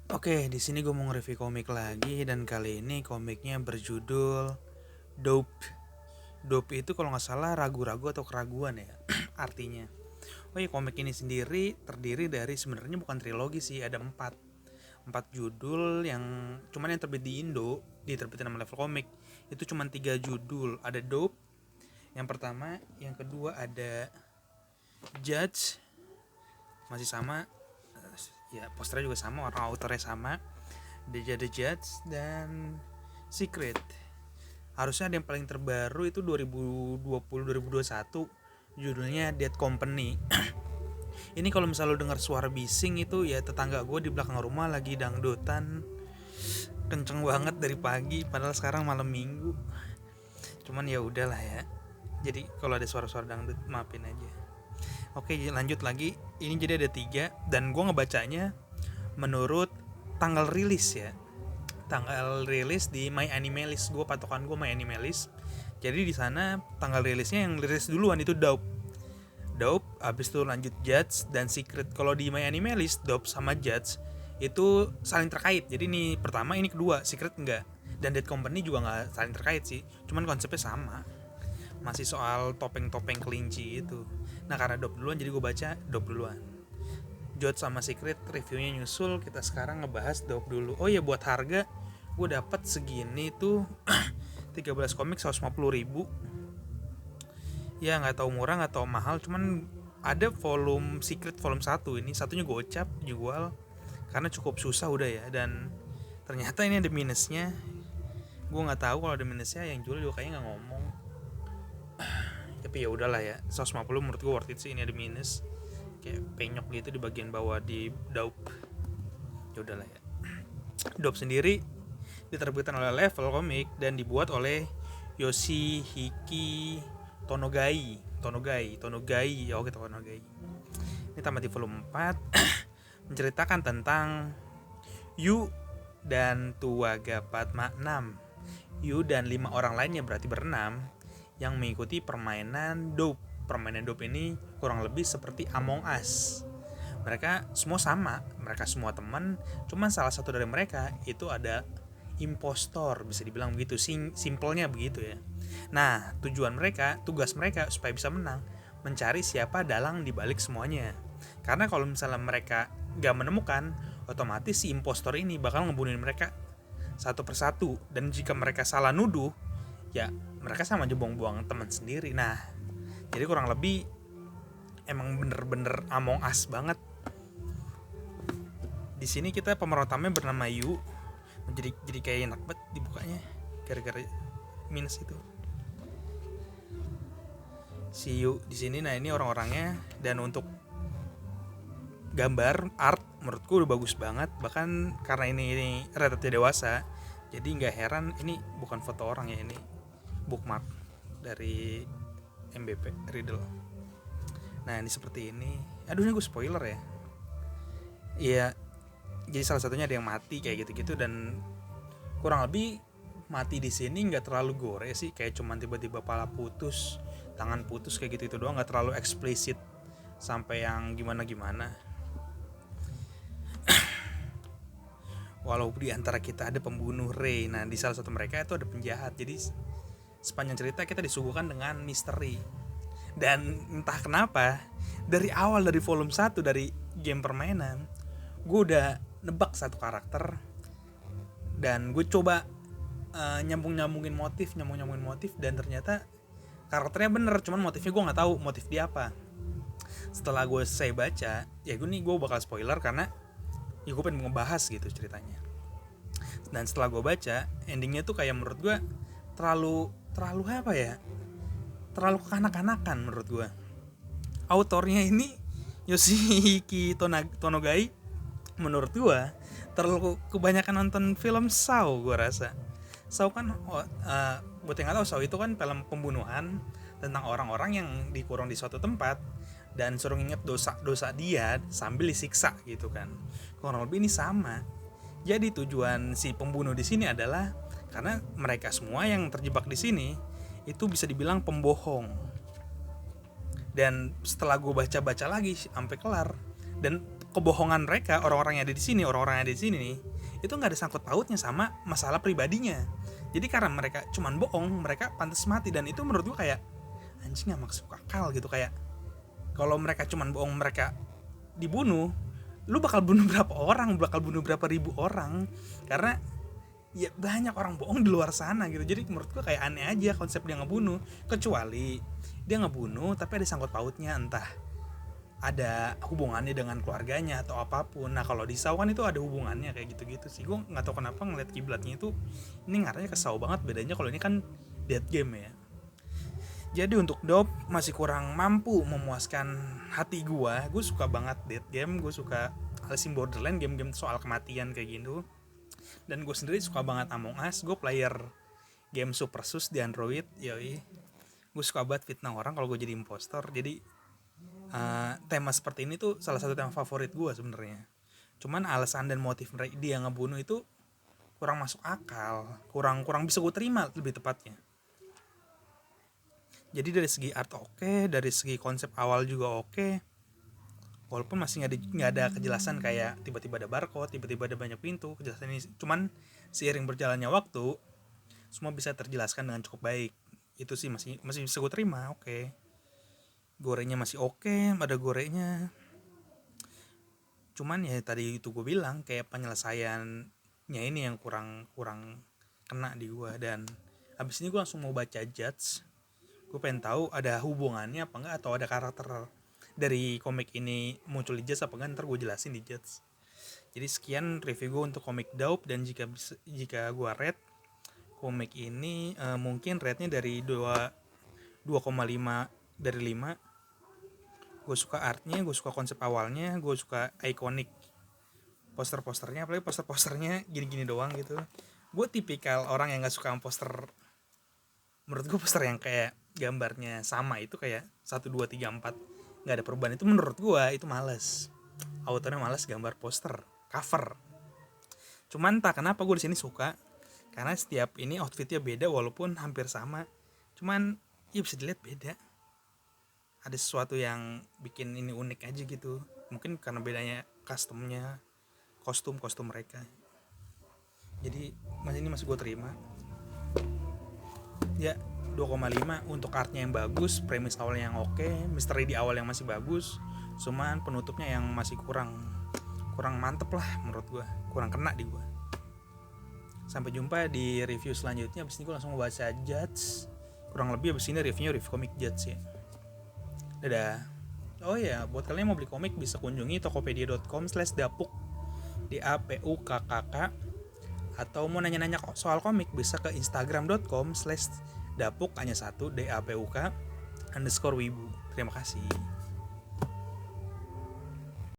Oke, di sini gue mau nge-review komik lagi dan kali ini komiknya berjudul Dope. Dope itu kalau nggak salah ragu-ragu atau keraguan ya artinya. Oh iya, komik ini sendiri terdiri dari sebenarnya bukan trilogi sih, ada empat judul yang terbit di Indo, diterbitin sama Level Komik. Itu cuman 3 judul. Ada Dope yang pertama, yang kedua ada Judge, masih sama, ya posternya juga sama, orang autornya sama. The Judge dan Secret. Harusnya ada yang paling terbaru itu 2020-2021, judulnya Dead Company. Ini kalau misalnya lo dengar suara bising itu ya tetangga gue di belakang rumah lagi dangdutan kenceng banget dari pagi, padahal sekarang malam minggu. Cuman ya udahlah ya, jadi kalau ada suara-suara dangdut maafin aja. Oke, lanjut lagi. Ini jadi ada 3 dan gue ngebacanya menurut tanggal rilis ya, tanggal rilis di My Animalist. Patokan gue My Animalist. Jadi di sana tanggal rilisnya yang rilis duluan itu Dope, abis itu lanjut Judge dan Secret. Kalau di My Animalist, Dope sama Judge itu saling terkait. Jadi ini pertama, ini kedua, Secret enggak. Dan Dead Company juga nggak saling terkait sih, cuman konsepnya sama, masih soal topeng-topeng kelinci itu. Nah karena Dope duluan jadi gue baca Dope duluan. Judge sama Secret reviewnya nyusul. Kita sekarang ngebahas Dope dulu. Oh ya, buat harga gue dapat segini tuh 13 komik 150.000. Ya nggak tahu murah nggak tahu mahal, cuman ada volume Secret volume 1, ini satunya gocap jual karena cukup susah udah ya. Dan ternyata ini ada minusnya. Gue nggak tahu kalau ada minusnya, yang jual juga kayaknya nggak ngomong. Tapi ya udahlah ya, 150 menurut gue worth it sih. Ini ada minus kayak penyok gitu di bagian bawah di Dope. Ya udahlah ya. Dope sendiri diterbitkan oleh Level Comic dan dibuat oleh Yoshihiki Tonogai. Ini tamat di volume 4. Menceritakan tentang Yu dan Tuaga Padma 6. Yu dan 5 orang lainnya, berarti berenam, yang mengikuti permainan Dope. Permainan Dope ini kurang lebih seperti Among Us. Mereka semua sama, mereka semua teman, cuman salah satu dari mereka itu ada impostor, bisa dibilang begitu, simpelnya begitu ya. Nah, tugas mereka supaya bisa menang, mencari siapa dalang di balik semuanya. Karena kalau misalnya mereka gak menemukan, otomatis si impostor ini bakal ngebunuhin mereka satu persatu. Dan jika mereka salah nuduh, ya mereka sama aja buang-buang teman sendiri. Nah, jadi kurang lebih emang bener-bener Among Us banget. Di sini kita pemeran utamanya bernama Yu. Jadi kayak enak banget dibukanya gara-gara minus itu. Si Yu di sini, nah ini orang-orangnya. Dan untuk gambar art menurutku udah bagus banget, bahkan karena ini rated dewasa, jadi nggak heran ini bukan foto orang ya, ini bookmark dari MBP Riddle. Nah ini seperti ini. Aduh, ini gue spoiler ya. Iya, jadi salah satunya ada yang mati kayak gitu-gitu. Dan kurang lebih mati di sini nggak terlalu gore sih, kayak cuman tiba-tiba pala putus, tangan putus kayak gitu doang, nggak terlalu eksplisit sampai yang gimana-gimana. Walau di antara kita ada pembunuh Ray, nah di salah satu mereka itu ada penjahat. Jadi sepanjang cerita kita disuguhkan dengan misteri. Dan entah kenapa dari awal, dari volume 1, dari game permainan, gue udah nebak satu karakter. Dan gue coba nyambung-nyambungin motif. Dan ternyata karakternya bener, cuman motifnya gue gak tahu motif dia apa. Setelah gue selesai baca, ya gue bakal spoiler karena ya gue pengen ngebahas gitu ceritanya. Dan setelah gue baca, endingnya tuh kayak menurut gue terlalu apa ya, terlalu kekanak-kanakan menurut gue. Autornya ini Yoshihiki Tonogai, menurut gue terlalu kebanyakan nonton film Saw. Gue rasa Saw kan buat yang nggak tahu, Saw itu kan film pembunuhan tentang orang-orang yang dikurung di suatu tempat dan suruh nginget dosa-dosa dia sambil disiksa gitu kan. Kurang lebih ini sama. Jadi tujuan si pembunuh di sini adalah karena mereka semua yang terjebak di sini itu bisa dibilang pembohong. Dan setelah gue baca-baca lagi sampai kelar, dan kebohongan mereka, orang-orang yang ada di sini, orang-orang yang ada di sini nih, itu nggak ada sangkut pautnya sama masalah pribadinya. Jadi karena mereka cuman bohong, mereka pantas mati. Dan itu menurut gue kayak anjing, nggak masuk akal gitu. Kayak kalau mereka cuman bohong, mereka dibunuh, lu bakal bunuh berapa orang, bakal bunuh berapa ribu orang, karena ya banyak orang bohong di luar sana gitu. Jadi menurut gue kayak aneh aja konsep dia ngebunuh, kecuali dia ngebunuh tapi ada sangkut pautnya, entah ada hubungannya dengan keluarganya atau apapun. Nah kalau di Saw kan itu ada hubungannya kayak gitu-gitu sih. Gue nggak tahu kenapa ngeliat kiblatnya itu ini ngaranya ke Saw banget. Bedanya kalau ini kan Dead Game ya. Jadi untuk Dope masih kurang mampu memuaskan hati gue. Gue suka banget Dead Game, gue suka Alice in Borderland, game-game soal kematian kayak gitu. Dan gue sendiri suka banget Among Us. Gue player game Super Sus di Android, yoi. Gue suka banget fitnah orang kalau gue jadi impostor. Jadi tema seperti ini tuh salah satu tema favorit gue sebenarnya. Cuman alasan dan motif dia ngebunuh itu kurang masuk akal, kurang bisa gue terima lebih tepatnya. Jadi dari segi art oke, dari segi konsep awal juga oke. Walaupun masih nggak ada kejelasan kayak tiba-tiba ada barcode, tiba-tiba ada banyak pintu, kejelasan ini. Cuman seiring berjalannya waktu, semua bisa terjelaskan dengan cukup baik. Itu sih masih bisa gue terima, oke. Gorengnya masih oke, ada gorengnya. Cuman ya tadi itu gue bilang kayak penyelesaiannya ini yang kurang kena di gue. Dan habis ini gue langsung mau baca judge. Gue pengen tahu ada hubungannya apa enggak, atau ada karakter dari komik ini muncul di judge apa enggak, ntar gue jelasin di judge. Jadi sekian review gue untuk komik Dope. Dan jika gue rate komik ini mungkin rate-nya dari 2,5 dari 5. Gue suka artnya, gue suka konsep awalnya, gue suka ikonik poster-posternya, apalagi poster-posternya gini-gini doang gitu. Gue tipikal orang yang gak suka poster, menurut gue poster yang kayak gambarnya sama itu kayak 1, 2, 3, 4 gak ada perubahan, itu menurut gue itu males. Autornya males gambar poster, cover. Cuman tak kenapa gue di sini suka, karena setiap ini outfitnya beda walaupun hampir sama. Cuman ya bisa dilihat beda. Ada sesuatu yang bikin ini unik aja gitu. Mungkin karena bedanya customnya, kostum mereka. Jadi ini masih gue terima. Ya 2,5 untuk artnya yang bagus, premis awalnya yang oke, misteri di awal yang masih bagus. Cuman penutupnya yang masih kurang mantep lah menurut gue, kurang kena di gue. Sampai jumpa di review selanjutnya. Abis ini gue langsung baca judge. Kurang lebih abis ini review komik judge ya. Dadah. Oh ya, buat kalian yang mau beli komik bisa kunjungi tokopedia.com/dapuk DAPUKKK. Atau mau nanya-nanya soal komik bisa ke instagram.com/dapuk hanya 1 DAPUK_wibu. Terima kasih.